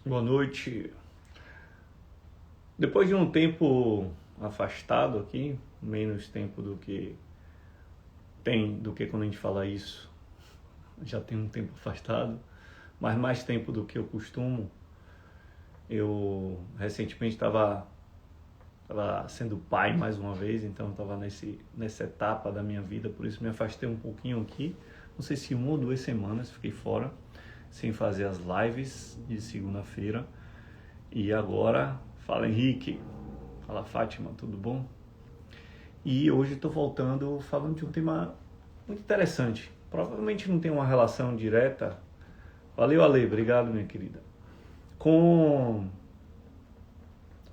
Boa noite. Depois de um tempo afastado aqui, menos tempo do que quando a gente fala isso, já tem um tempo afastado, mas mais tempo do que eu costumo. Eu recentemente estava sendo pai mais uma vez, então estava nessa etapa da minha vida, por isso me afastei um pouquinho aqui. Não sei se 1 ou 2 semanas fiquei fora, sem fazer as lives de segunda-feira. E agora, fala Henrique, fala Fátima, tudo bom? E hoje estou voltando falando de um tema muito interessante. Provavelmente não tem uma relação direta. Valeu, Ale, obrigado, minha querida. Com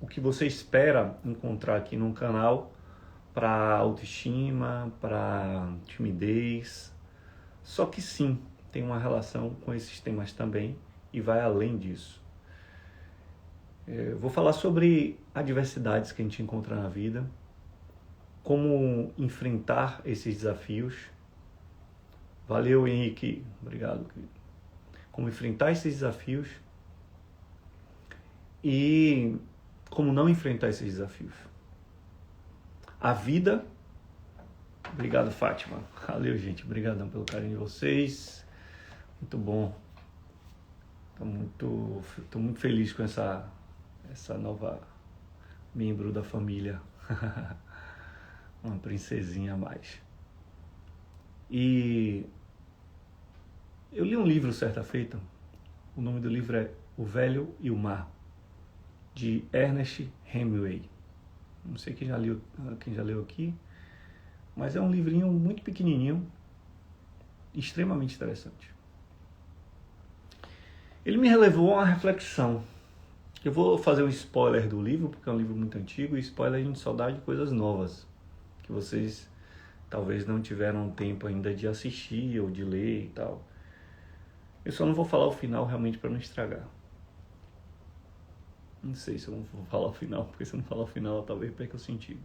o que você espera encontrar aqui no canal para autoestima, para timidez. Só que sim, tem uma relação com esses temas também e vai além disso. Eu vou falar sobre adversidades que a gente encontra na vida, como enfrentar esses desafios. Valeu, Henrique. Obrigado, querido. Como enfrentar esses desafios e como não enfrentar esses desafios. A vida... Obrigado, Fátima. Valeu, gente. Obrigadão pelo carinho de vocês. Muito bom. Tô muito feliz com essa nova membro da família. Uma princesinha a mais. E eu li um livro certa feita. O nome do livro é O Velho e o Mar, de Ernest Hemingway. Não sei quem já leu aqui, mas é um livrinho muito pequenininho, extremamente interessante. Ele me relevou a uma reflexão. Eu vou fazer um spoiler do livro, porque é um livro muito antigo, e spoiler a gente só dá de coisas novas, que vocês talvez não tiveram tempo ainda de assistir ou de ler e tal. Eu só não vou falar o final realmente para não estragar. Não sei se eu não vou falar o final, porque se eu não falar o final, talvez perca o sentido.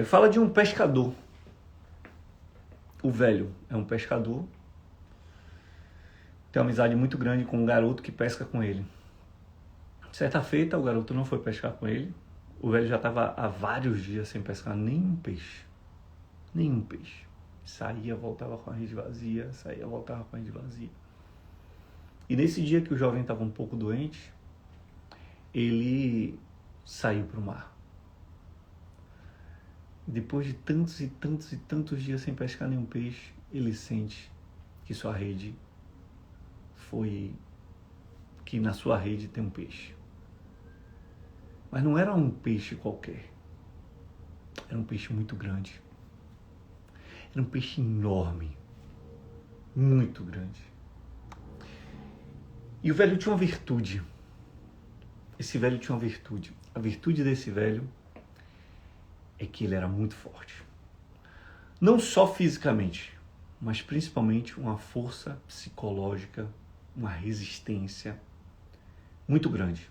Fala de um pescador. O velho é um pescador. Tem uma amizade muito grande com um garoto que pesca com ele. Certa feita, o garoto não foi pescar com ele. O velho já estava há vários dias sem pescar nenhum peixe. Nenhum peixe. Saía, voltava com a rede vazia, saía, voltava com a rede vazia. E nesse dia que o jovem estava um pouco doente, ele saiu para o mar. Depois de tantos e tantos e tantos dias sem pescar nenhum peixe, ele sente que na sua rede tem um peixe. Mas não era um peixe qualquer. Era um peixe muito grande. Era um peixe enorme. Muito grande. E o velho tinha uma virtude. Esse velho tinha uma virtude. A virtude desse velho é que ele era muito forte. Não só fisicamente, mas principalmente uma força psicológica, uma resistência muito grande.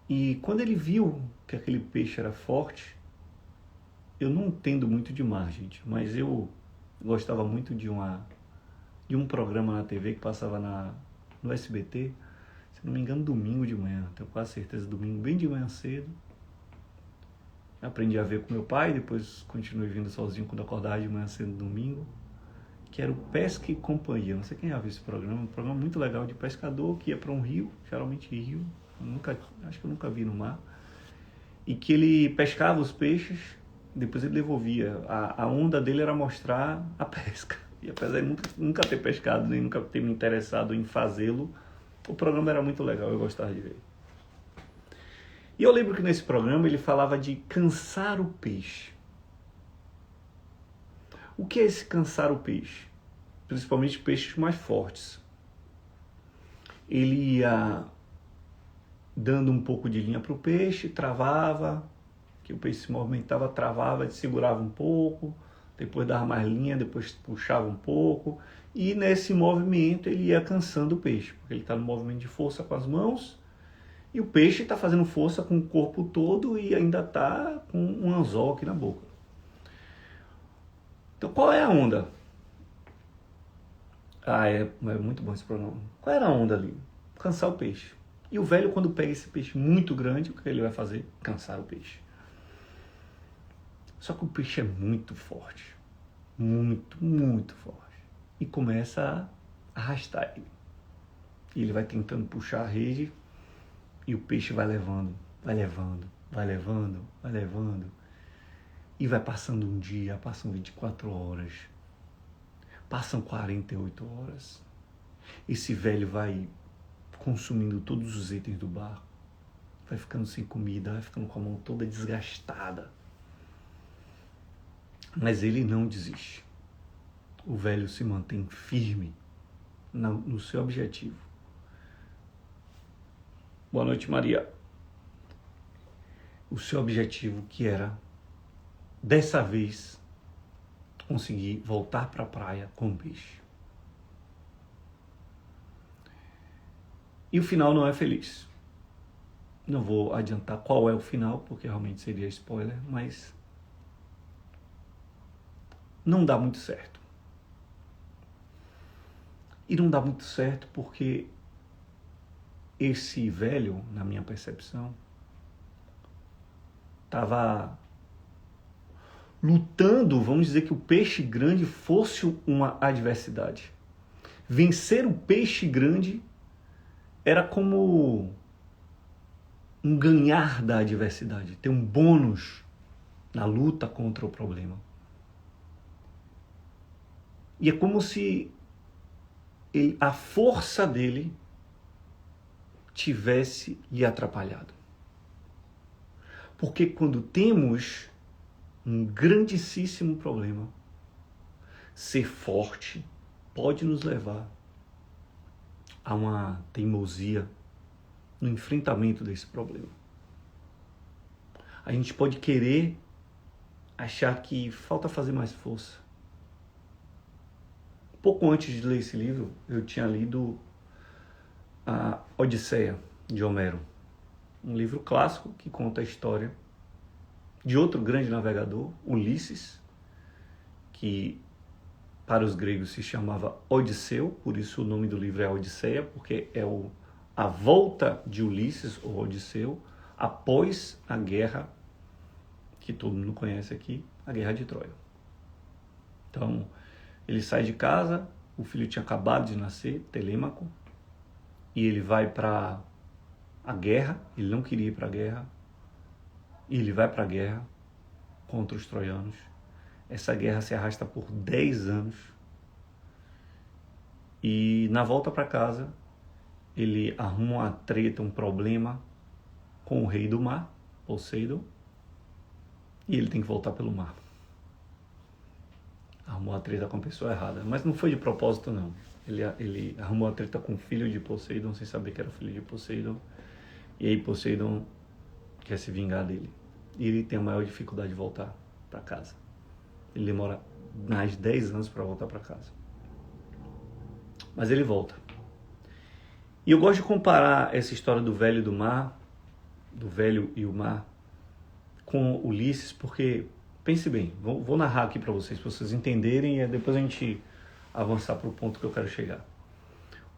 E quando ele viu que aquele peixe era forte, eu não entendo muito de mar, gente, mas eu gostava muito de um programa na TV que passava no SBT, se não me engano, domingo de manhã, tenho quase certeza, domingo bem de manhã cedo. Aprendi a ver com meu pai, depois continuei vindo sozinho quando acordava de manhã cedo no domingo, que era o Pesca e Companhia. Não sei quem já viu esse programa, um programa muito legal de pescador que ia para um rio, geralmente rio, acho que eu nunca vi no mar, e que ele pescava os peixes, depois ele devolvia. A onda dele era mostrar a pesca. E apesar de nunca ter pescado, nem nunca ter me interessado em fazê-lo, o programa era muito legal, eu gostava de ver. E eu lembro que nesse programa ele falava de cansar o peixe. O que é esse cansar o peixe? Principalmente peixes mais fortes. Ele ia dando um pouco de linha para o peixe, travava, que o peixe se movimentava, travava, segurava um pouco, depois dava mais linha, depois puxava um pouco, e nesse movimento ele ia cansando o peixe, porque ele está no movimento de força com as mãos, e o peixe está fazendo força com o corpo todo e ainda está com um anzol aqui na boca. Então qual é a onda? É muito bom esse pronome. Qual era a onda ali? Cansar o peixe. E o velho, quando pega esse peixe muito grande, o que ele vai fazer? Cansar o peixe. Só que o peixe é muito forte. Muito, muito forte. E começa a arrastar ele. E ele vai tentando puxar a rede e o peixe vai levando, vai levando, vai levando, vai levando. E vai passando um dia, passam 24 horas, passam 48 horas. Esse velho vai consumindo todos os itens do barco, vai ficando sem comida, vai ficando com a mão toda desgastada. Mas ele não desiste. O velho se mantém firme no seu objetivo. Boa noite, Maria. O seu objetivo que era, dessa vez, conseguir voltar para a praia com o peixe. E o final não é feliz. Não vou adiantar qual é o final, porque realmente seria spoiler, mas não dá muito certo. E não dá muito certo porque esse velho, na minha percepção, estava lutando, vamos dizer que o peixe grande fosse uma adversidade. Vencer o peixe grande era como um ganhar da adversidade, ter um bônus na luta contra o problema. E é como se a força dele tivesse lhe atrapalhado. Porque quando temos um grandíssimo problema, ser forte pode nos levar a uma teimosia no enfrentamento desse problema. A gente pode querer achar que falta fazer mais força. Pouco antes de ler esse livro, eu tinha lido a Odisseia, de Homero. Um livro clássico que conta a história de outro grande navegador, Ulisses, que para os gregos se chamava Odisseu, por isso o nome do livro é Odisseia, porque é a volta de Ulisses, ou Odisseu, após a guerra, que todo mundo conhece aqui, a Guerra de Troia. Então, ele sai de casa, o filho tinha acabado de nascer, Telêmaco, e ele vai para a guerra, ele não queria ir para a guerra, e ele vai para a guerra contra os troianos. Essa guerra se arrasta por 10 anos, e na volta para casa, ele arruma uma treta, um problema com o rei do mar, Poseidon, e ele tem que voltar pelo mar. Arrumou a treta com a pessoa errada, mas não foi de propósito não. Ele arrumou a treta com o filho de Poseidon, sem saber que era o filho de Poseidon, e aí Poseidon quer se vingar dele. E ele tem a maior dificuldade de voltar para casa. Ele demora mais de 10 anos para voltar para casa. Mas ele volta. E eu gosto de comparar essa história do velho e do mar, do velho e o mar, com Ulisses, porque, pense bem, vou narrar aqui para vocês entenderem, e depois a gente avançar para o ponto que eu quero chegar.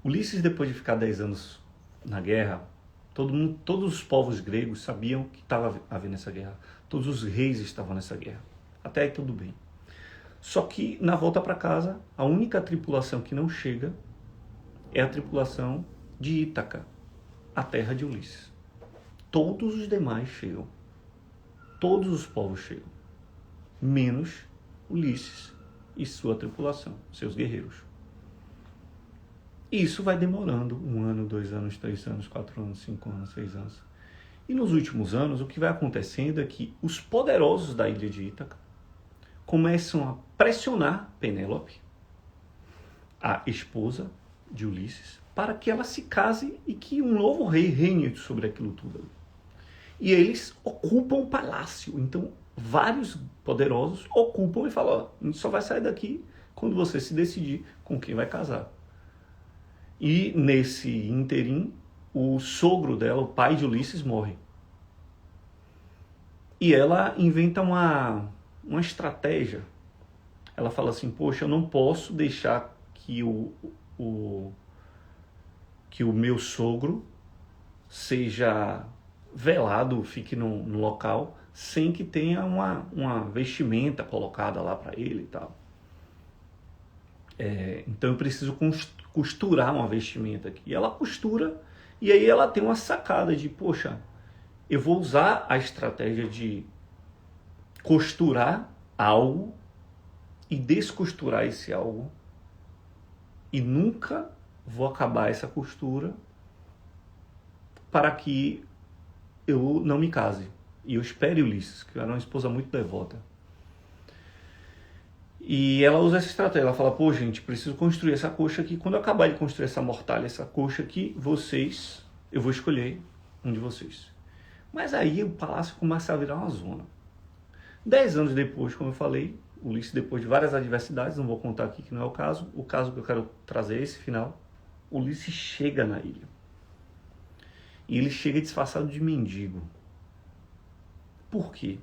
Ulisses, depois de ficar 10 anos na guerra, todos os povos gregos sabiam que estava havendo essa guerra. Todos os reis estavam nessa guerra. Até aí tudo bem. Só que na volta para casa, a única tripulação que não chega é a tripulação de Ítaca, a terra de Ulisses. Todos os demais chegam. Todos os povos chegam. Menos Ulisses e sua tripulação, seus guerreiros. E isso vai demorando 1 ano, 2 anos, 3 anos, 4 anos, 5 anos, 6 anos. E nos últimos anos, o que vai acontecendo é que os poderosos da ilha de Ítaca começam a pressionar Penélope, a esposa de Ulisses, para que ela se case e que um novo rei reine sobre aquilo tudo. E eles ocupam o palácio. Então, vários poderosos ocupam e falam, ó, a gente só vai sair daqui quando você se decidir com quem vai casar. E nesse interim, o sogro dela, o pai de Ulisses, morre. E ela inventa uma estratégia. Ela fala assim, poxa, eu não posso deixar que o, que o meu sogro seja velado, fique no local, sem que tenha uma vestimenta colocada lá para ele e tal. Então eu preciso costurar uma vestimenta aqui. E ela costura, e aí ela tem uma sacada de, poxa, eu vou usar a estratégia de costurar algo e descosturar esse algo, e nunca vou acabar essa costura para que eu não me case. E eu espere Ulisses, que era uma esposa muito devota. E ela usa essa estratégia, ela fala, pô gente, preciso construir essa coxa aqui, quando eu acabar de construir essa mortalha, essa coxa aqui, eu vou escolher um de vocês. Mas aí o palácio começa a virar uma zona. 10 anos depois, como eu falei, Ulisses, depois de várias adversidades, não vou contar aqui que não é o caso que eu quero trazer é esse final, Ulisses chega na ilha. E ele chega disfarçado de mendigo. Por quê?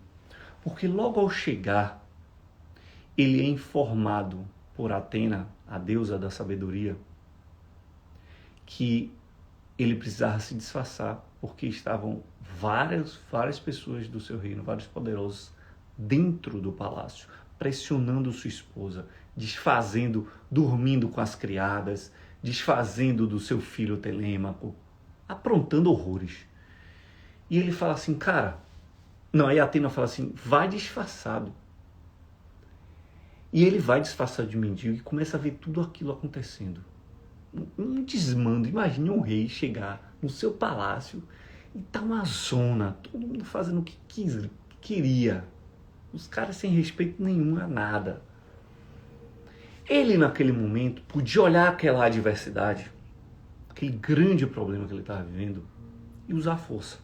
Porque logo ao chegar, ele é informado por Atena, a deusa da sabedoria, que ele precisava se disfarçar, porque estavam várias pessoas do seu reino, vários poderosos, dentro do palácio, pressionando sua esposa, desfazendo, dormindo com as criadas, desfazendo do seu filho Telêmaco, aprontando horrores. E ele fala assim, cara, não, aí a Atena fala assim, vai disfarçado. E ele vai disfarçado de mendigo e começa a ver tudo aquilo acontecendo. Um desmando. Imagine um rei chegar no seu palácio e tá uma zona, todo mundo fazendo o que queria. Os caras sem respeito nenhum a nada. Ele, naquele momento, podia olhar aquela adversidade, aquele grande problema que ele estava vivendo, e usar a força.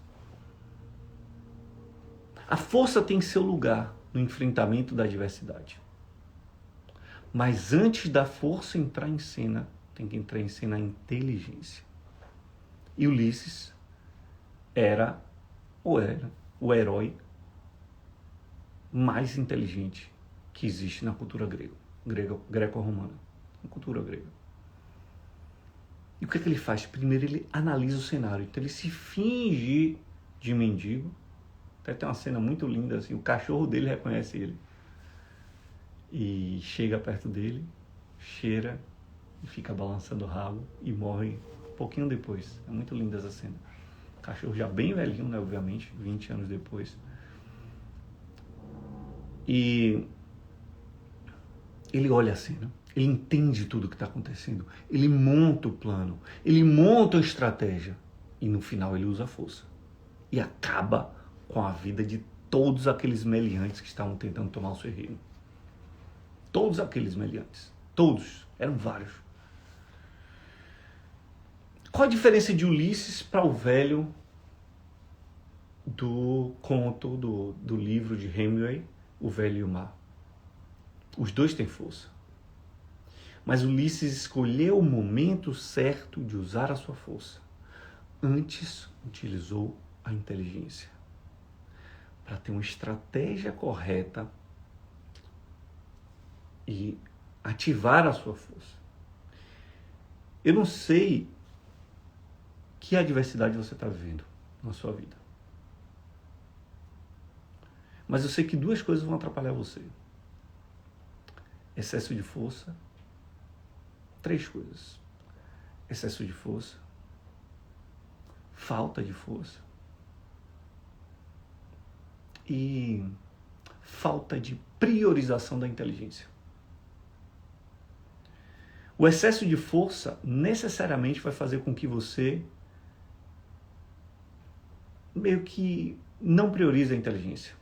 A força tem seu lugar no enfrentamento da adversidade. Mas antes da força entrar em cena, tem que entrar em cena a inteligência. E Ulisses era o herói mais inteligente que existe na cultura greco-romana, na cultura grega. E o que ele faz? Primeiro ele analisa o cenário. Então ele se finge de mendigo. Até tem uma cena muito linda, assim, o cachorro dele reconhece ele. E chega perto dele, cheira e fica balançando o rabo e morre um pouquinho depois. É muito linda essa cena. O cachorro já bem velhinho, né, obviamente, 20 anos depois. E ele olha a cena, ele entende tudo o que está acontecendo, ele monta o plano, ele monta a estratégia e no final ele usa a força. E acaba com a vida de todos aqueles meliantes que estavam tentando tomar o seu reino. Todos aqueles meliantes. Todos. Eram vários. Qual a diferença de Ulisses para o velho do conto, do livro de Hemingway, O Velho e o Mar? Os dois têm força. Mas Ulisses escolheu o momento certo de usar a sua força. Antes, utilizou a inteligência para ter uma estratégia correta e ativar a sua força. Eu não sei que adversidade você está vivendo na sua vida. Mas eu sei que duas coisas vão atrapalhar você. Excesso de força. 3 coisas. Excesso de força. Falta de força. E falta de priorização da inteligência. O excesso de força necessariamente vai fazer com que você meio que não priorize a inteligência.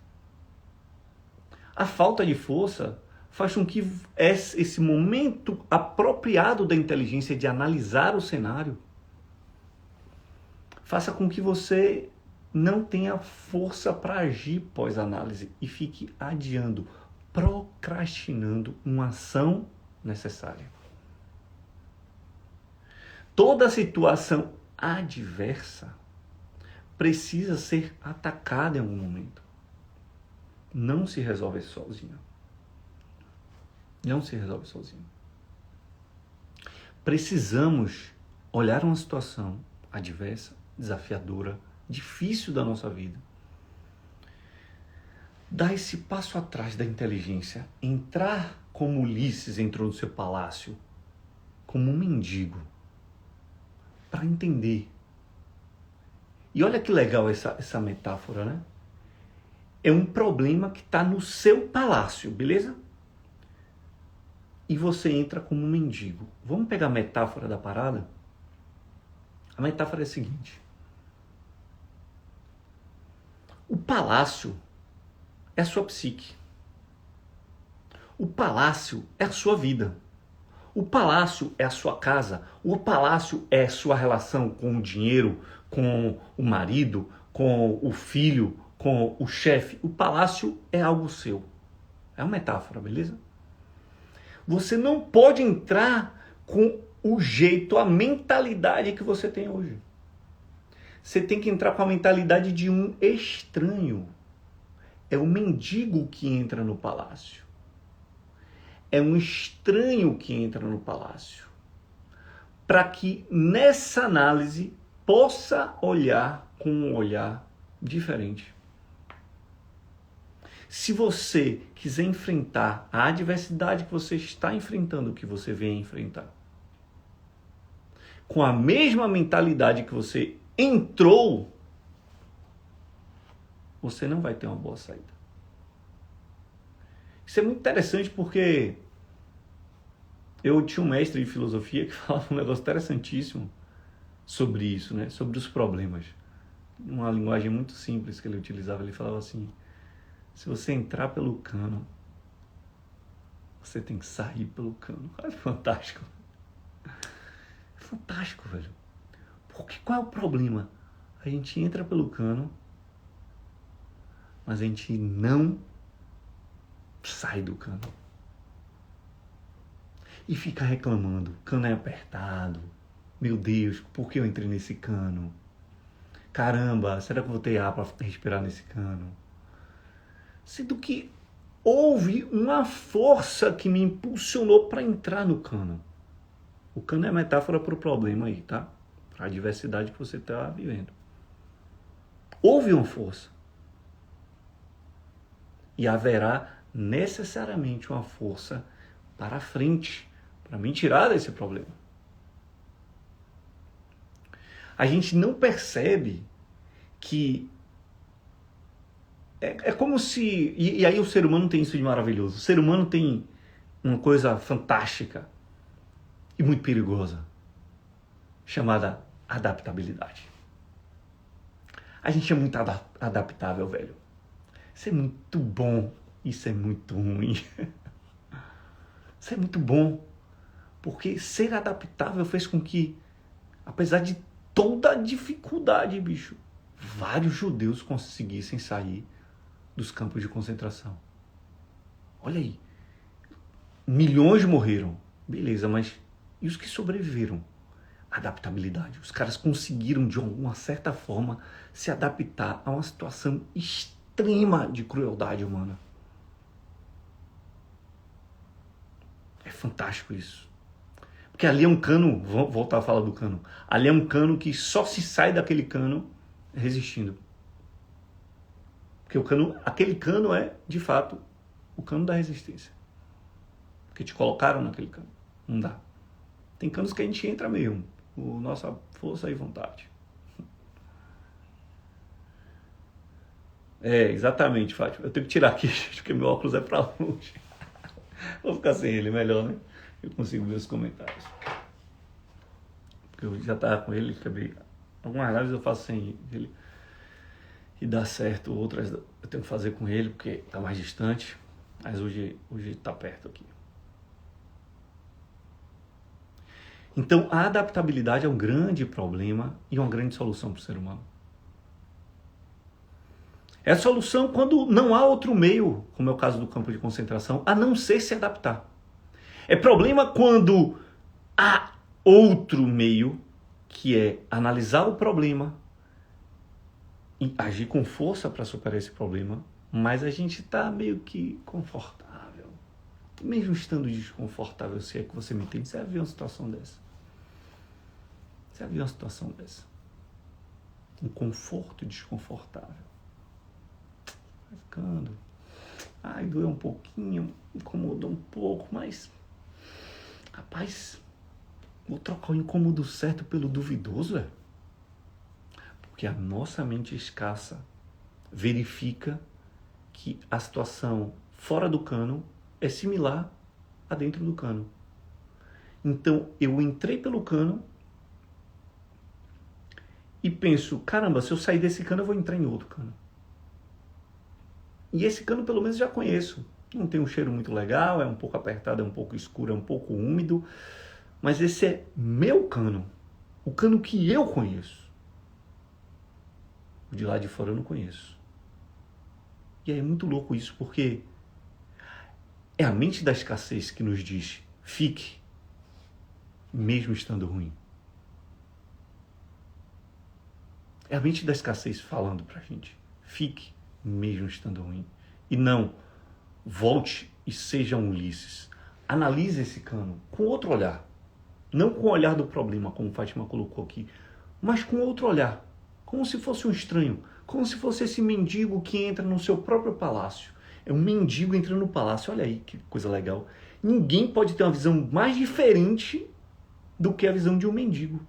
A falta de força faz com que esse momento apropriado da inteligência de analisar o cenário faça com que você não tenha força para agir pós-análise e fique adiando, procrastinando uma ação necessária. Toda situação adversa precisa ser atacada em algum momento. Não se resolve sozinho. Não se resolve sozinho. precisamos olhar uma situação adversa, desafiadora, difícil da nossa vida, dar esse passo atrás da inteligência, entrar como Ulisses entrou no seu palácio, como um mendigo, para entender. E olha que legal essa metáfora, né? É um problema que está no seu palácio, beleza? E você entra como um mendigo. Vamos pegar a metáfora da parada? A metáfora é a seguinte. O palácio é a sua psique. O palácio é a sua vida. O palácio é a sua casa. O palácio é a sua relação com o dinheiro, com o marido, com o filho, com o chefe. O palácio é algo seu. É uma metáfora, beleza? Você não pode entrar com o jeito, a mentalidade que você tem hoje. Você tem que entrar com a mentalidade de um estranho. É o mendigo que entra no palácio. É um estranho que entra no palácio. Para que nessa análise possa olhar com um olhar diferente. Se você quiser enfrentar a adversidade que você está enfrentando, que você vem enfrentar, com a mesma mentalidade que você entrou, você não vai ter uma boa saída. Isso é muito interessante porque eu tinha um mestre de filosofia que falava um negócio interessantíssimo sobre isso, né? Sobre os problemas. Uma linguagem muito simples que ele utilizava, ele falava assim: se você entrar pelo cano, você tem que sair pelo cano. É fantástico. É fantástico, velho. Porque qual é o problema? A gente entra pelo cano, mas a gente não sai do cano. E fica reclamando. O cano é apertado. Meu Deus, por que eu entrei nesse cano? Caramba, será que eu vou ter ar para respirar nesse cano? Sendo que houve uma força que me impulsionou para entrar no cano. O cano é metáfora para o problema aí, tá? Para a adversidade que você está vivendo. Houve uma força. E haverá necessariamente uma força para frente, para me tirar desse problema. A gente não percebe que é como se... E aí o ser humano tem isso de maravilhoso. O ser humano tem uma coisa fantástica e muito perigosa, chamada adaptabilidade. A gente é muito adaptável, velho. Isso é muito bom, isso é muito ruim. Isso é muito bom, porque ser adaptável fez com que, apesar de toda a dificuldade, bicho, vários judeus conseguissem sair dos campos de concentração. Olha aí. Milhões morreram. Beleza, mas e os que sobreviveram? Adaptabilidade. Os caras conseguiram, de alguma certa forma, se adaptar a uma situação extrema de crueldade humana. É fantástico isso. Porque ali é um cano, vou voltar a falar do cano, ali é um cano que só se sai daquele cano resistindo. Porque o cano, aquele cano é, de fato, o cano da resistência. Porque te colocaram naquele cano. Não dá. Tem canos que a gente entra mesmo. Nossa força e vontade. É, exatamente, Fátima. Eu tenho que tirar aqui, porque meu óculos é pra longe. Vou ficar sem ele, melhor, né? Eu consigo ver os comentários. Porque eu já tava com ele, acabei... Algumas lives eu faço sem ele. E dá certo, outras eu tenho que fazer com ele, porque tá mais distante. Mas hoje tá perto aqui. Então, a adaptabilidade é um grande problema e uma grande solução para o ser humano. É a solução quando não há outro meio, como é o caso do campo de concentração, a não ser se adaptar. É problema quando há outro meio, que é analisar o problema e agir com força para superar esse problema, mas a gente está meio que confortável. Mesmo estando desconfortável, se é que você me entende, você vai ver uma situação dessa. Você já viu uma situação dessa? Um conforto desconfortável. Vai ficando. Ai, doeu um pouquinho, incomodou um pouco, mas... Rapaz, vou trocar o incômodo certo pelo duvidoso, é? Porque a nossa mente escassa verifica que a situação fora do cano é similar a dentro do cano. Então, eu entrei pelo cano e penso, caramba, se eu sair desse cano, eu vou entrar em outro cano. E esse cano, pelo menos, já conheço. Não tem um cheiro muito legal, é um pouco apertado, é um pouco escuro, é um pouco úmido. Mas esse é meu cano. O cano que eu conheço. O de lá de fora eu não conheço. E aí é muito louco isso, porque é a mente da escassez que nos diz, fique, mesmo estando ruim. É a mente da escassez falando pra gente, fique, mesmo estando ruim. E não, volte e seja um Ulisses. Analise esse cano com outro olhar. Não com o olhar do problema, como Fátima colocou aqui, mas com outro olhar. Como se fosse um estranho. Como se fosse esse mendigo que entra no seu próprio palácio. É um mendigo entrando no palácio. Olha aí que coisa legal. Ninguém pode ter uma visão mais diferente do que a visão de um mendigo.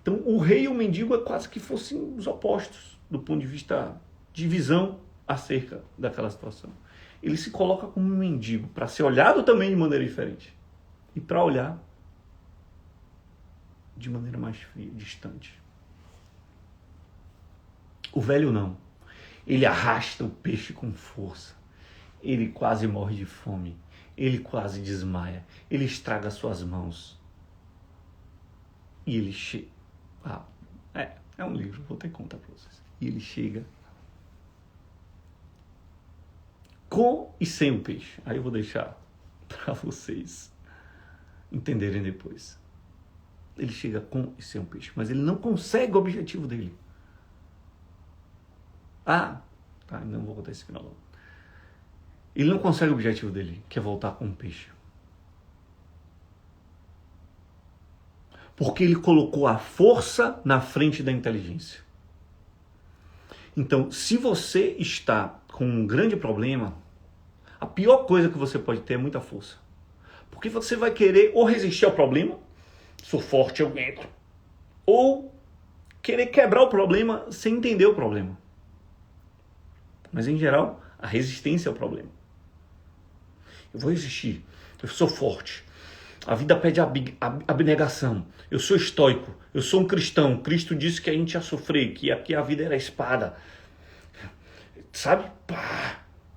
Então, o rei e o mendigo é quase que fossem os opostos, do ponto de vista de visão acerca daquela situação. Ele se coloca como um mendigo, para ser olhado também de maneira diferente. E para olhar de maneira mais fria, distante. O velho não. Ele arrasta o peixe com força. Ele quase morre de fome. Ele quase desmaia. Ele estraga suas mãos. E ele chega... É um livro, vou ter que contar para vocês. E ele chega com e sem o peixe. Aí eu vou deixar para vocês entenderem depois. Ele chega com e sem o peixe, mas ele não consegue o objetivo dele. Não vou contar esse final não. Ele não consegue o objetivo dele, que é voltar com um peixe. Porque ele colocou a força na frente da inteligência. Então, se você está com um grande problema, a pior coisa que você pode ter é muita força. Porque você vai querer ou resistir ao problema, sou forte, eu entro, ou querer quebrar o problema sem entender o problema. Mas, em geral, a resistência é o problema. Eu vou resistir. Eu sou forte. A vida pede abnegação. Eu sou estoico. Eu sou um cristão. Cristo disse que a gente ia sofrer, que aqui a vida era a espada. Sabe?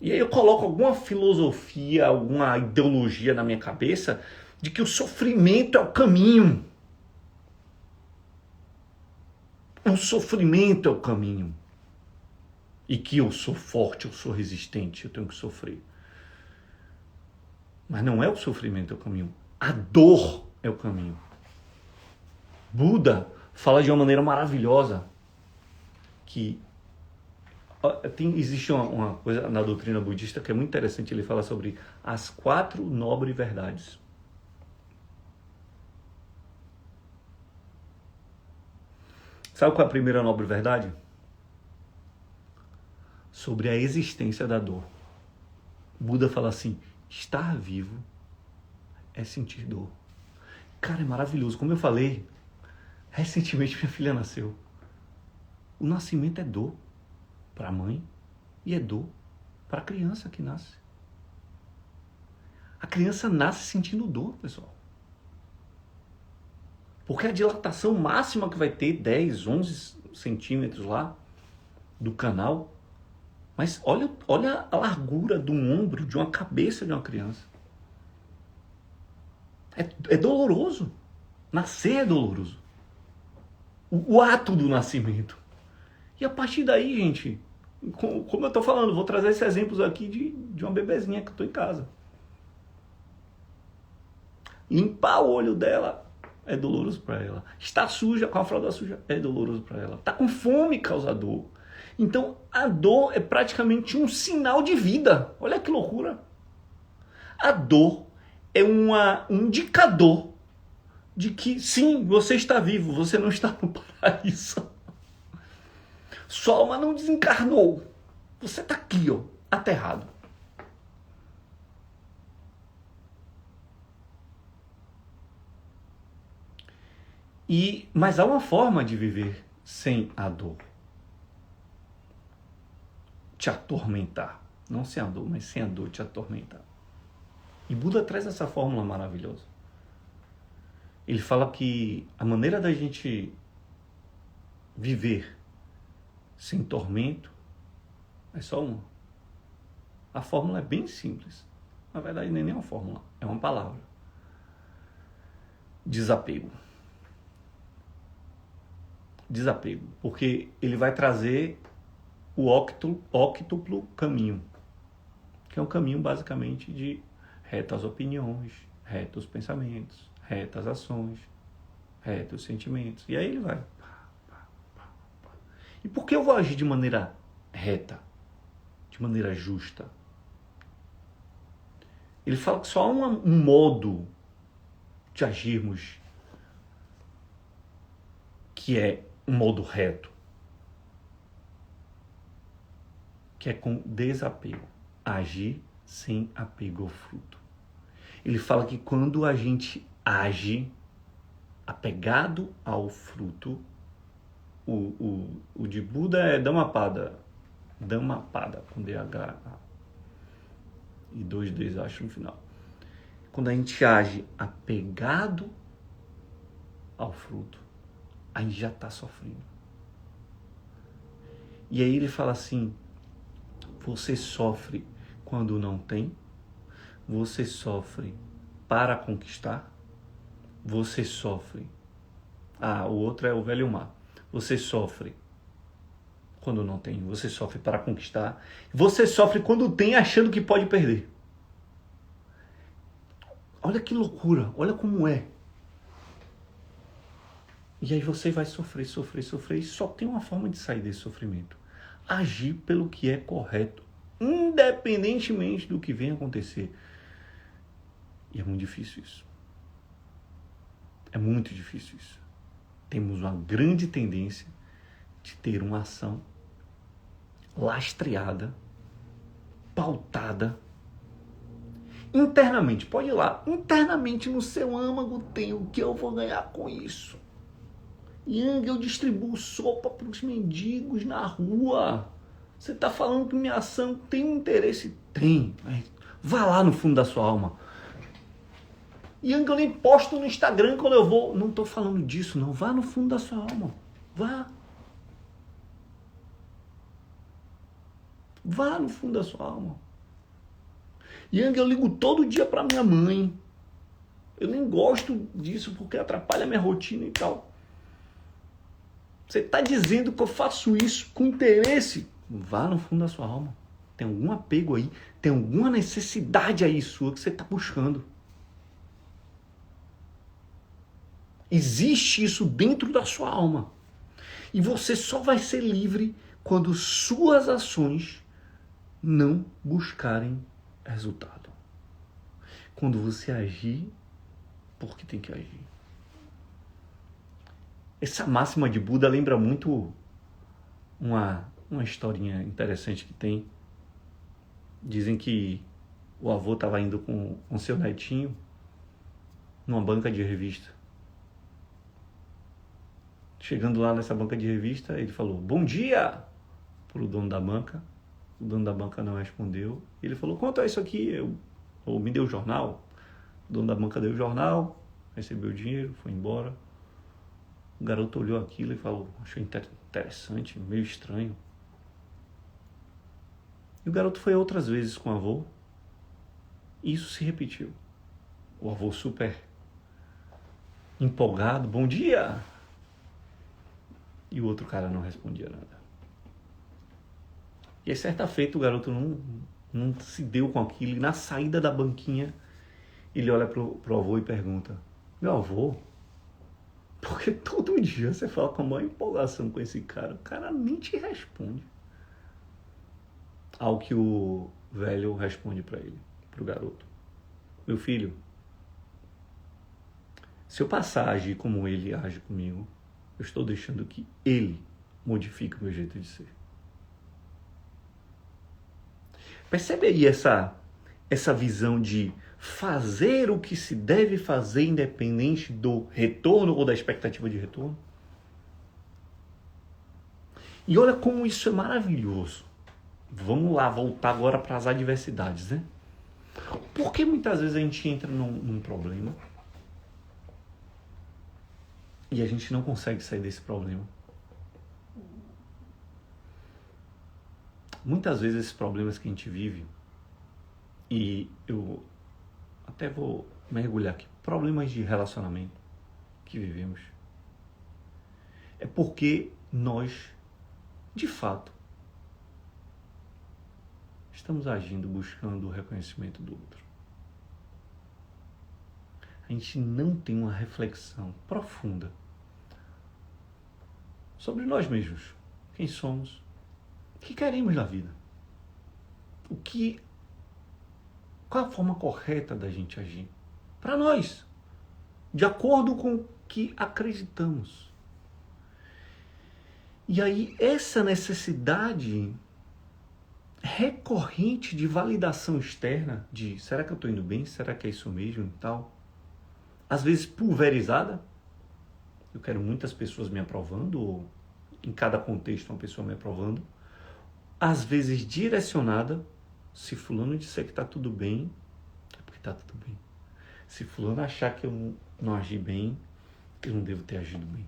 E aí eu coloco alguma filosofia, alguma ideologia na minha cabeça de que o sofrimento é o caminho. O sofrimento é o caminho. E que eu sou forte, eu sou resistente, eu tenho que sofrer. Mas não é o sofrimento é o caminho. A dor é o caminho. Buda fala de uma maneira maravilhosa que existe uma coisa na doutrina budista que é muito interessante. Ele fala sobre as 4 nobres verdades. Sabe qual é a primeira nobre verdade? Sobre a existência da dor. Buda fala assim, estar vivo é sentir dor. Cara, é maravilhoso. Como eu falei, recentemente minha filha nasceu. O nascimento é dor para a mãe e é dor para a criança que nasce. A criança nasce sentindo dor, pessoal. Porque a dilatação máxima que vai ter, 10, 11 centímetros lá do canal. Mas olha a largura de um ombro, de uma cabeça de uma criança. É doloroso. Nascer é doloroso. O ato do nascimento. E a partir daí, gente, como eu estou falando, vou trazer esses exemplos aqui de uma bebezinha que eu estou em casa. Limpar o olho dela é doloroso para ela. Estar suja, com a fralda suja, é doloroso para ela. Estar com fome causa dor. Então, a dor é praticamente um sinal de vida. Olha que loucura. A dor é um indicador de que, sim, você está vivo, você não está no paraíso. Sua alma não desencarnou. Você está aqui, ó, aterrado. Mas há uma forma de viver sem a dor. Te atormentar. Não sem a dor, mas sem a dor te atormentar. E Buda traz essa fórmula maravilhosa. Ele fala que a maneira da gente viver sem tormento é só uma. A fórmula é bem simples. Na verdade, nem é uma fórmula, é uma palavra. Desapego. Desapego. Porque ele vai trazer o óctuplo caminho, que é um caminho basicamente de retas opiniões, retos pensamentos, retas ações, retos sentimentos. E aí ele vai. E por que eu vou agir de maneira reta? De maneira justa? Ele fala que só há um modo de agirmos que é um modo reto, que é com desapego. Agir sem apego ao fruto. Ele fala que quando a gente age apegado ao fruto, o de Buda é Dhammapada, com DH e 2 Ds, acho, no final. Quando a gente age apegado ao fruto, a gente já está sofrendo. E aí ele fala assim, você sofre quando não tem, você sofre para conquistar, você sofre... o outro é o velho mar. Você sofre quando não tem, você sofre para conquistar, você sofre quando tem achando que pode perder. Olha que loucura, olha como é. E aí você vai sofrer, e só tem uma forma de sair desse sofrimento. Agir pelo que é correto, independentemente do que venha acontecer. E é muito difícil isso. É muito difícil isso. Temos uma grande tendência de ter uma ação lastreada, pautada, internamente. Pode ir lá, internamente no seu âmago tem o que eu vou ganhar com isso. Yang, eu distribuo sopa para os mendigos na rua. Você está falando que minha ação tem um interesse? Tem. Vá lá no fundo da sua alma. Yang, eu nem posto no Instagram quando eu vou. Não estou falando disso, não. Vá no fundo da sua alma. Vá. Vá no fundo da sua alma. Yang, eu ligo todo dia para minha mãe. Eu nem gosto disso porque atrapalha a minha rotina e tal. Você está dizendo que eu faço isso com interesse? Vá no fundo da sua alma. Tem algum apego aí, tem alguma necessidade aí sua que você está buscando. Existe isso dentro da sua alma. E você só vai ser livre quando suas ações não buscarem resultado. Quando você agir porque tem que agir. Essa máxima de Buda lembra muito uma historinha interessante que tem. Dizem que o avô estava indo com seu netinho numa banca de revista. Chegando lá nessa banca de revista, ele falou, bom dia, para o dono da banca. O dono da banca não respondeu. Ele falou, quanto é isso aqui? Ou me deu o jornal. O dono da banca deu o jornal, recebeu o dinheiro, foi embora. O garoto olhou aquilo e falou, achou interessante, meio estranho. E o garoto foi outras vezes com o avô. E isso se repetiu. O avô super empolgado, bom dia! E o outro cara não respondia nada. E aí, certa feita, o garoto não se deu com aquilo. E na saída da banquinha, ele olha pro avô e pergunta, meu avô, porque todo dia você fala com a maior empolgação com esse cara, o cara nem te responde. Ao que o velho responde para ele, pro garoto, meu filho, Se eu passar a agir como ele age comigo, eu estou deixando que ele modifique o meu jeito de ser. Percebe aí essa visão de fazer o que se deve fazer independente do retorno ou da expectativa de retorno? E olha como isso é maravilhoso. Vamos lá, voltar agora para as adversidades, né? Porque muitas vezes a gente entra num problema e a gente não consegue sair desse problema. Muitas vezes esses problemas que a gente vive, e eu até vou mergulhar aqui, problemas de relacionamento que vivemos, é porque nós, de fato, estamos agindo buscando o reconhecimento do outro. A gente não tem uma reflexão profunda sobre nós mesmos, quem somos, o que queremos na vida, qual a forma correta da gente agir para nós, de acordo com o que acreditamos. E aí essa necessidade recorrente de validação externa, de será que eu estou indo bem, será que é isso mesmo e tal, às vezes pulverizada, eu quero muitas pessoas me aprovando, ou em cada contexto uma pessoa me aprovando, às vezes direcionada, se fulano disser que está tudo bem, é porque está tudo bem. Se fulano achar que eu não agi bem, eu não devo ter agido bem.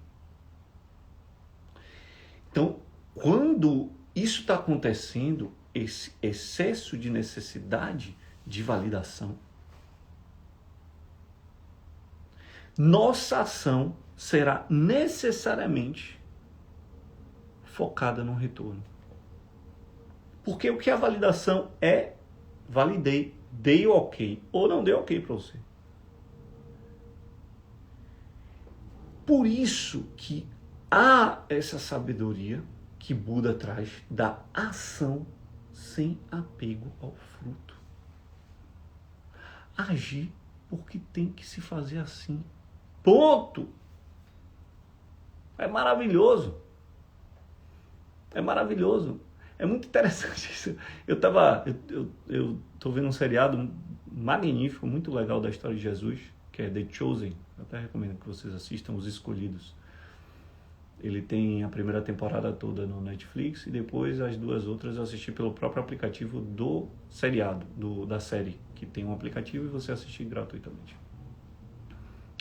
Então, quando isso está acontecendo, esse excesso de necessidade de validação, nossa ação será necessariamente focada no retorno. Porque o que a validação é, validei, dei o ok ou não dei ok para você. Por isso que há essa sabedoria que Buda traz da ação sem apego ao fruto. Agir porque tem que se fazer assim. Ponto! É maravilhoso. É maravilhoso. É muito interessante isso. Eu tô vendo um seriado magnífico, muito legal da história de Jesus, que é The Chosen. Eu até recomendo que vocês assistam, Os Escolhidos. Ele tem a primeira temporada toda no Netflix e depois as duas outras eu assisti pelo próprio aplicativo do seriado, da série, que tem um aplicativo e você assiste gratuitamente.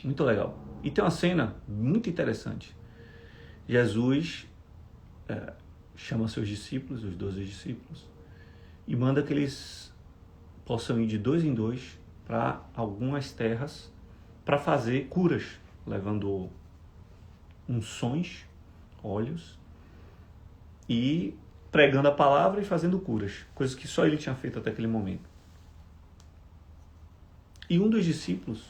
Muito legal. E tem uma cena muito interessante. Jesus chama seus discípulos, os 12 discípulos, e manda que eles possam ir de 2 em 2 para algumas terras para fazer curas, levando unções, óleos, e pregando a palavra e fazendo curas, coisas que só ele tinha feito até aquele momento. E um dos discípulos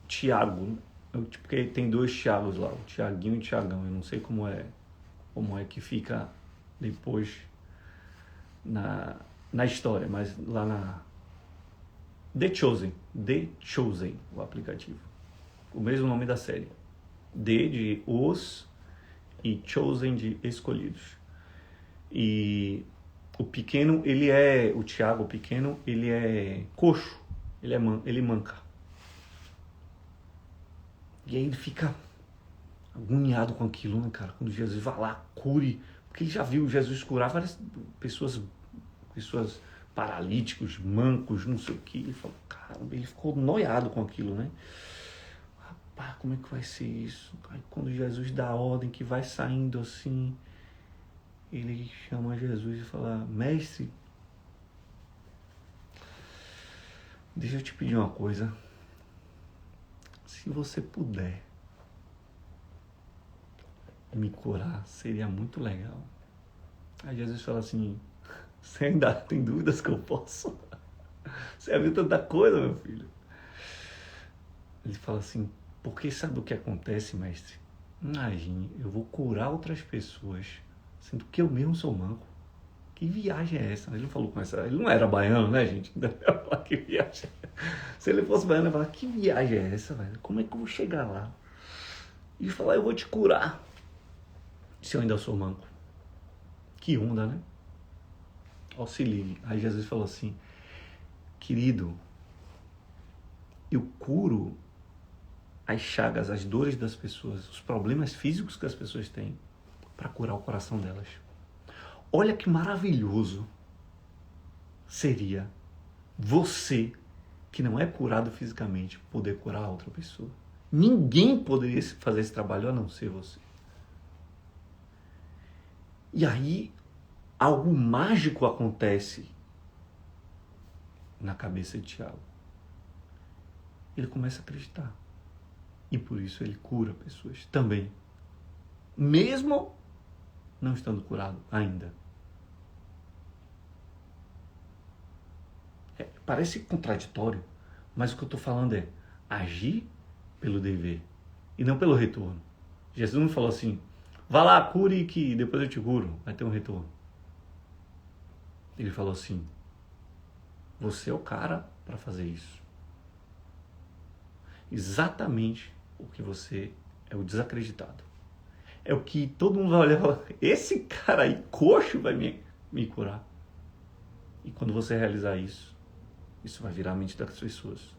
Tiago, porque tem 2 Tiagos lá, o Tiaguinho e o Tiagão, eu não sei como é que fica depois na história, mas lá na The Chosen, o aplicativo, o mesmo nome da série, The de os e Chosen de escolhidos. E o pequeno, o Tiago, o pequeno, ele é coxo, ele manca. E aí ele fica agoniado com aquilo, né, cara? Quando Jesus vai lá, cure. Porque ele já viu Jesus curar várias pessoas paralíticos, mancos, não sei o que. Ele falou, caramba, ele ficou noiado com aquilo, né? Rapaz, como é que vai ser isso? Aí quando Jesus dá a ordem que vai saindo assim, ele chama Jesus e fala, mestre, deixa eu te pedir uma coisa. Se você puder me curar, seria muito legal. Aí Jesus fala assim, você ainda tem dúvidas que eu posso? Você já viu tanta coisa, meu filho? Ele fala assim, porque sabe o que acontece, mestre? Imagine, eu vou curar outras pessoas, sendo que eu mesmo sou manco. Que viagem é essa? Ele não falou com essa. Ele não era baiano, né, gente? Ainda ia falar que viagem. Se ele fosse baiano, ele ia falar: que viagem é essa, velho? Como é que eu vou chegar lá? E falar: eu vou te curar. Se eu ainda sou manco. Que onda, né? Ó, se ligue. Aí Jesus falou assim: querido, eu curo as chagas, as dores das pessoas, os problemas físicos que as pessoas têm, para curar o coração delas. Olha que maravilhoso seria você, que não é curado fisicamente, poder curar outra pessoa. Ninguém poderia fazer esse trabalho a não ser você. E aí, algo mágico acontece na cabeça de Tiago. Ele começa a acreditar. E por isso ele cura pessoas também. Mesmo não estando curado ainda. Parece contraditório, mas o que eu estou falando é agir pelo dever e não pelo retorno. Jesus não falou assim: vá lá, cure que depois eu te curo, vai ter um retorno. Ele falou assim: você é o cara para fazer isso. Exatamente porque você é o desacreditado. É o que todo mundo vai olhar e falar: esse cara aí, coxo, vai me curar. E quando você realizar isso, isso vai virar a mente das pessoas.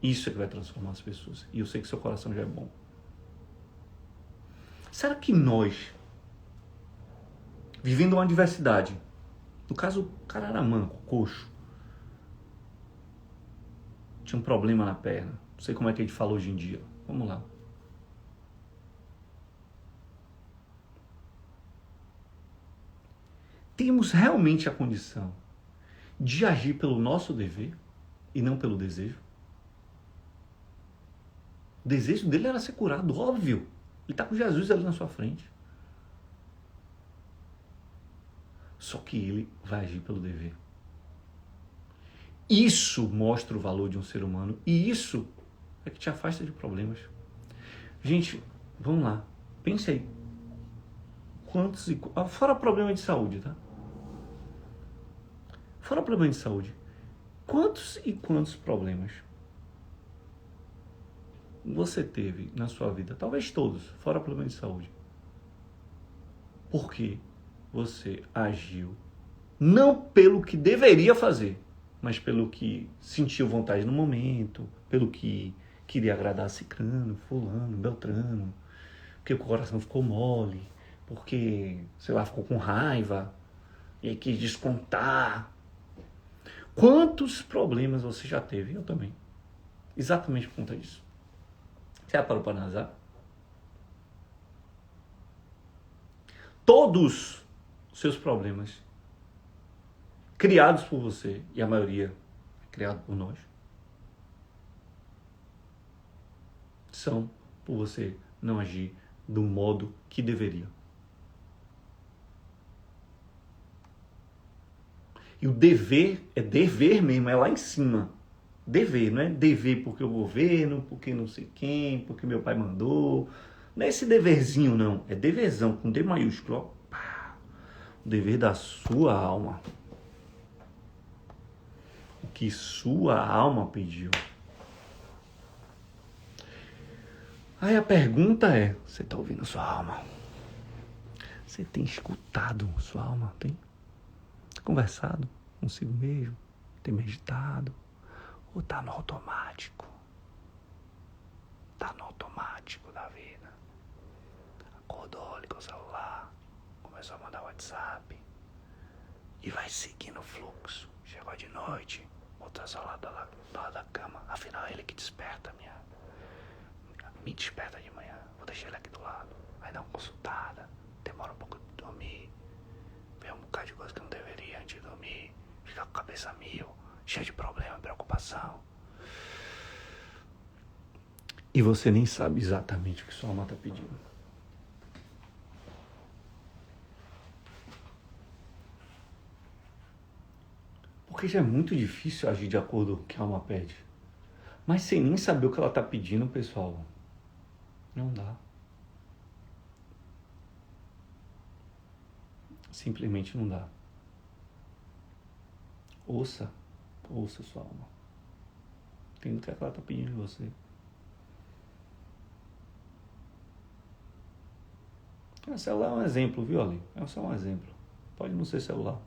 Isso é que vai transformar as pessoas. E eu sei que seu coração já é bom. Será que nós, vivendo uma adversidade, no caso o cara era manco, coxo, tinha um problema na perna, não sei como é que a gente fala hoje em dia, vamos lá. Temos realmente a condição de agir pelo nosso dever e não pelo desejo? O desejo dele era ser curado, óbvio. Ele está com Jesus ali na sua frente. Só que ele vai agir pelo dever. Isso mostra o valor de um ser humano. E isso é que te afasta de problemas. Gente, vamos lá. Pense aí. Fora problema de saúde, tá? Fora problema de saúde. Quantos e quantos problemas você teve na sua vida? Talvez todos, fora problema de saúde. Porque você agiu não pelo que deveria fazer, mas pelo que sentiu vontade no momento, pelo que queria agradar cicrano, fulano, beltrano, porque o coração ficou mole, porque, sei lá, ficou com raiva e aí quis descontar. Quantos problemas você já teve? Eu também. Exatamente por conta disso. Você já parou para analisar? Todos os seus problemas criados por você, e a maioria é criado por nós, são por você não agir do modo que deveria. E o dever é dever mesmo, é lá em cima. Dever, não é dever porque o governo, porque não sei quem, porque meu pai mandou. Não é esse deverzinho, não. É deverzão, com D maiúsculo. Ó. O dever da sua alma. O que sua alma pediu. Aí a pergunta é: você está ouvindo sua alma? Você tem escutado sua alma? Tem conversado consigo mesmo? Tem meditado? Ou tá no automático? Tá no automático da vida. Acordou, ligou o celular, começou a mandar WhatsApp e vai seguindo o fluxo. Chegou de noite, botou o celular do lado da cama. Afinal é ele que desperta me desperta de manhã. Vou deixar ele aqui do lado. Vai dar uma consultada, demora um pouco de dormir, vê um bocado de coisa que não deveria antes de dormir, fica com a cabeça mil, cheio de problema, preocupação. E você nem sabe exatamente o que sua alma está pedindo. Porque já é muito difícil agir de acordo com o que a alma pede. Mas sem nem saber o que ela está pedindo, pessoal, não dá. Simplesmente não dá. Ouça sua alma. Entenda o que ela está pedindo de você. O celular é um exemplo, viu, Ali? É só um exemplo. Pode não ser celular.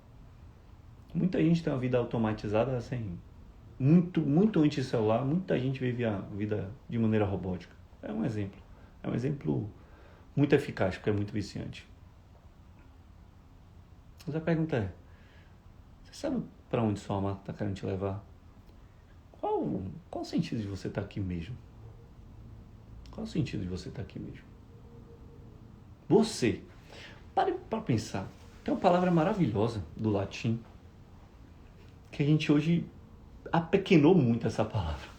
Muita gente tem uma vida automatizada assim. Muito antes de celular, muita gente vive a vida de maneira robótica. É um exemplo. É um exemplo muito eficaz, porque é muito viciante. Mas a pergunta é, você sabe para onde sua alma está querendo te levar? Qual o sentido de você estar aqui mesmo? Qual o sentido de você estar aqui mesmo? Você. Pare para pensar. Tem uma palavra maravilhosa do latim que a gente hoje apequenou muito essa palavra.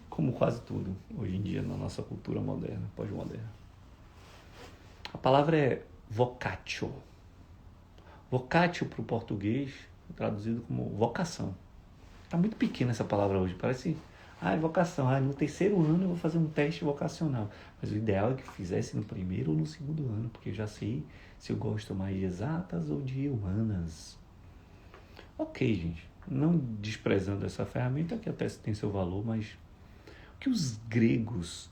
Como quase tudo hoje em dia na nossa cultura moderna, pós-moderna. A palavra é vocatio. Vocatio para o português é traduzido como vocação. Está muito pequena essa palavra hoje. Parece, vocação. No terceiro ano eu vou fazer um teste vocacional. Mas o ideal é que fizesse no primeiro ou no segundo ano, porque eu já sei se eu gosto mais de exatas ou de humanas. Ok, gente. Não desprezando essa ferramenta, que até tem seu valor, mas o que os gregos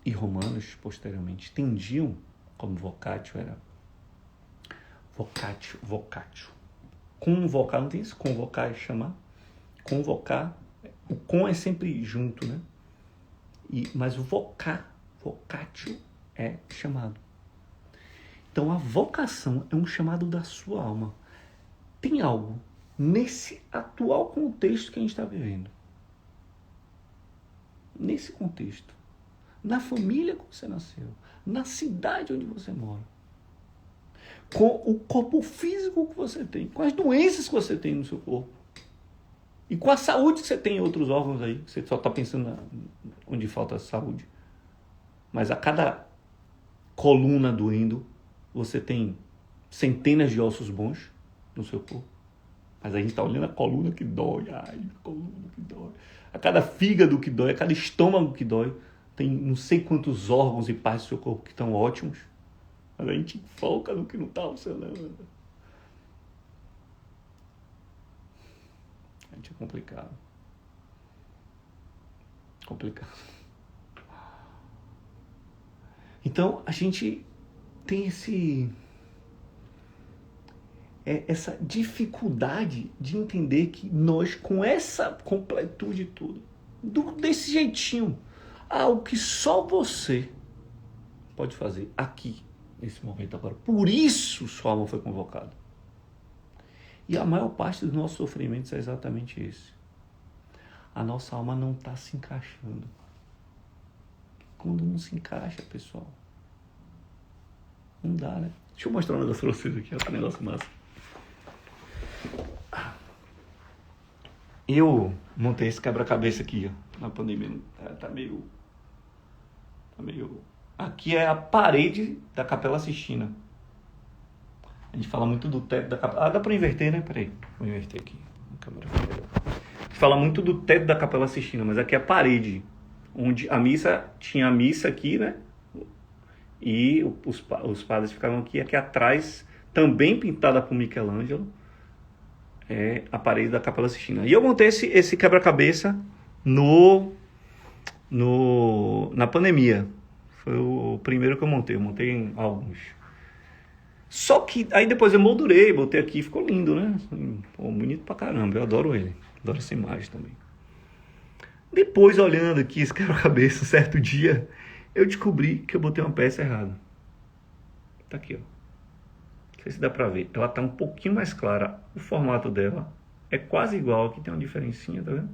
e romanos, posteriormente, entendiam como vocatio era vocatio. Convocar, não tem isso? Convocar é chamar. Convocar, o com é sempre junto, né? Mas o vocatio é chamado. Então a vocação é um chamado da sua alma. Tem algo nesse atual contexto que a gente está vivendo. Nesse contexto. Na família que você nasceu. Na cidade onde você mora. Com o corpo físico que você tem. Com as doenças que você tem no seu corpo. E com a saúde que você tem em outros órgãos aí. Você só está pensando onde falta saúde. Mas a cada coluna doendo, você tem centenas de ossos bons no seu corpo. Mas a gente está olhando a coluna que dói. A coluna que dói. A cada fígado que dói, a cada estômago que dói. Tem não sei quantos órgãos e partes do seu corpo que estão ótimos. Mas a gente foca no que não está funcionando. A gente é complicado. Então, a gente tem essa dificuldade de entender que nós, com essa completude toda, desse jeitinho, algo que só você pode fazer aqui, nesse momento agora. Por isso sua alma foi convocada. E a maior parte dos nossos sofrimentos é exatamente esse. A nossa alma não está se encaixando. Quando não se encaixa, pessoal, não dá, né? Deixa eu mostrar um negócio pra vocês aqui, olha que negócio massa. Eu montei esse quebra-cabeça aqui, ó, na pandemia. Tá meio... Aqui é a parede da Capela Sistina. A gente fala muito do teto da Capela... dá pra inverter, né? Peraí, vou inverter aqui. A gente fala muito do teto da Capela Sistina, mas aqui é a parede, onde tinha a missa aqui, né? E os padres ficavam aqui atrás, também pintada por Michelangelo, é a parede da Capela Sistina. E eu montei esse quebra-cabeça na pandemia. Foi o primeiro que eu montei em alguns. Só que aí depois eu moldurei, botei aqui, ficou lindo, né? Pô, bonito pra caramba, eu adoro ele. Adoro essa imagem também. Depois, olhando aqui esse quebra-cabeça, um certo dia, eu descobri que eu botei uma peça errada. Tá aqui, ó. Não sei se dá pra ver. Ela tá um pouquinho mais clara. O formato dela é quase igual. Aqui tem uma diferencinha, tá vendo?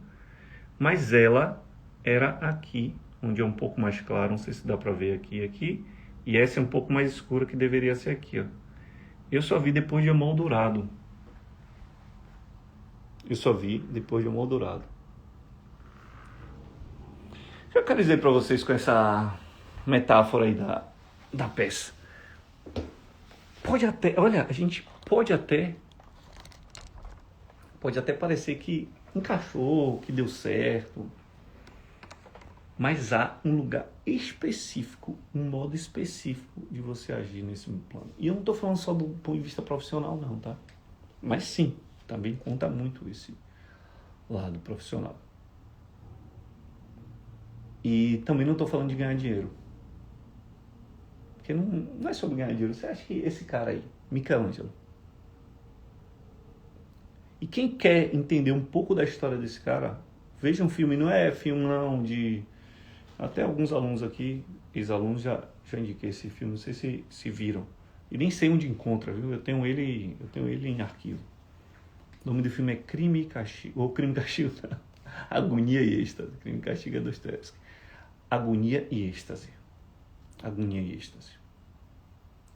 Mas ela era aqui, onde é um pouco mais claro. Não sei se dá pra ver aqui. E essa é um pouco mais escura, que deveria ser aqui, ó. Eu só vi depois de emoldurado. O que eu quero dizer pra vocês com essa metáfora aí da peça? A gente pode até parecer que encaixou, que deu certo, mas há um lugar específico, um modo específico de você agir nesse plano. E eu não estou falando só do ponto de vista profissional, não, tá? Mas sim, também conta muito esse lado profissional. E também não estou falando de ganhar dinheiro. Porque não é sobre ganhar dinheiro. Você acha que esse cara aí, Michelangelo, e quem quer entender um pouco da história desse cara, veja um filme, não é filme não de... Até alguns alunos aqui, ex-alunos, já indiquei esse filme, não sei se viram. E nem sei onde encontra, viu? Eu tenho ele em arquivo. O nome do filme é Crime e Castigo, ou Crime e Castigo, não. Agonia e Êxtase. Crime e Castigo é Dostoiévski. Agonia e Êxtase. Agonia e Êxtase.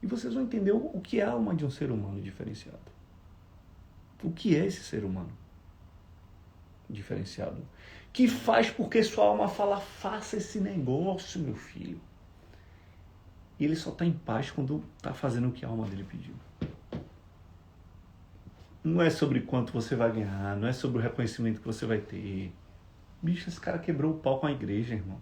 E vocês vão entender o que é a alma de um ser humano diferenciado. O que é esse ser humano diferenciado? Que faz porque sua alma fala, faça esse negócio, meu filho. E ele só está em paz quando está fazendo o que a alma dele pediu. Não é sobre quanto você vai ganhar, não é sobre o reconhecimento que você vai ter. Bicho, esse cara quebrou o pau com a igreja, irmão.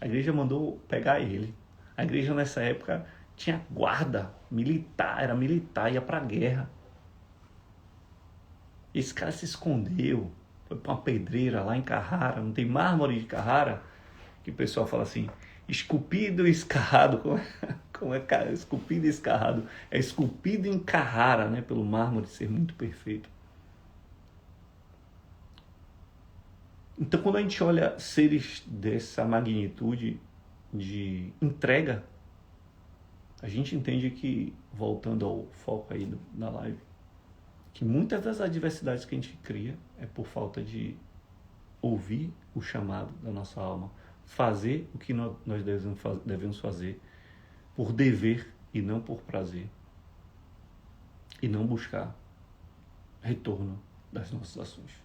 A igreja mandou pegar ele. A igreja nessa época tinha guarda militar, era militar, ia pra guerra. Esse cara se escondeu, foi pra uma pedreira lá em Carrara, não tem mármore de Carrara, que o pessoal fala assim, esculpido e escarrado, como é cara, esculpido e escarrado, é esculpido em Carrara, né, pelo mármore ser muito perfeito. Então, quando a gente olha seres dessa magnitude de entrega, a gente entende que, voltando ao foco aí da live, que muitas das adversidades que a gente cria é por falta de ouvir o chamado da nossa alma, fazer o que nós devemos fazer por dever e não por prazer, e não buscar retorno das nossas ações.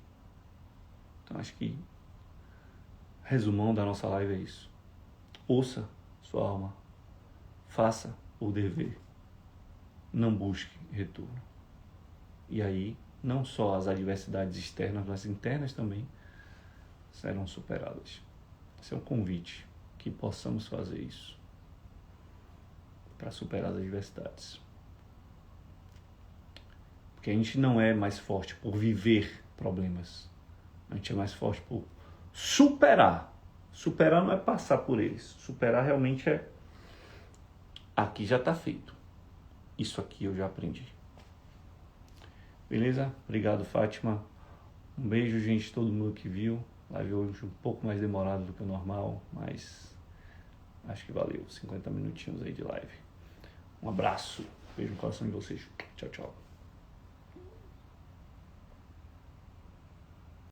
Então acho que resumão da nossa live é isso. Ouça sua alma, faça o dever, não busque retorno. E aí, não só as adversidades externas, mas internas também serão superadas. Esse é um convite que possamos fazer isso para superar as adversidades. Porque a gente não é mais forte por viver problemas. A gente é mais forte por superar. Superar não é passar por eles. Superar realmente é... Aqui já está feito. Isso aqui eu já aprendi. Beleza? Obrigado, Fátima. Um beijo, gente, todo mundo que viu. Live hoje um pouco mais demorado do que o normal, mas acho que valeu. 50 minutinhos aí de live. Um abraço. Beijo no coração de vocês. Tchau, tchau.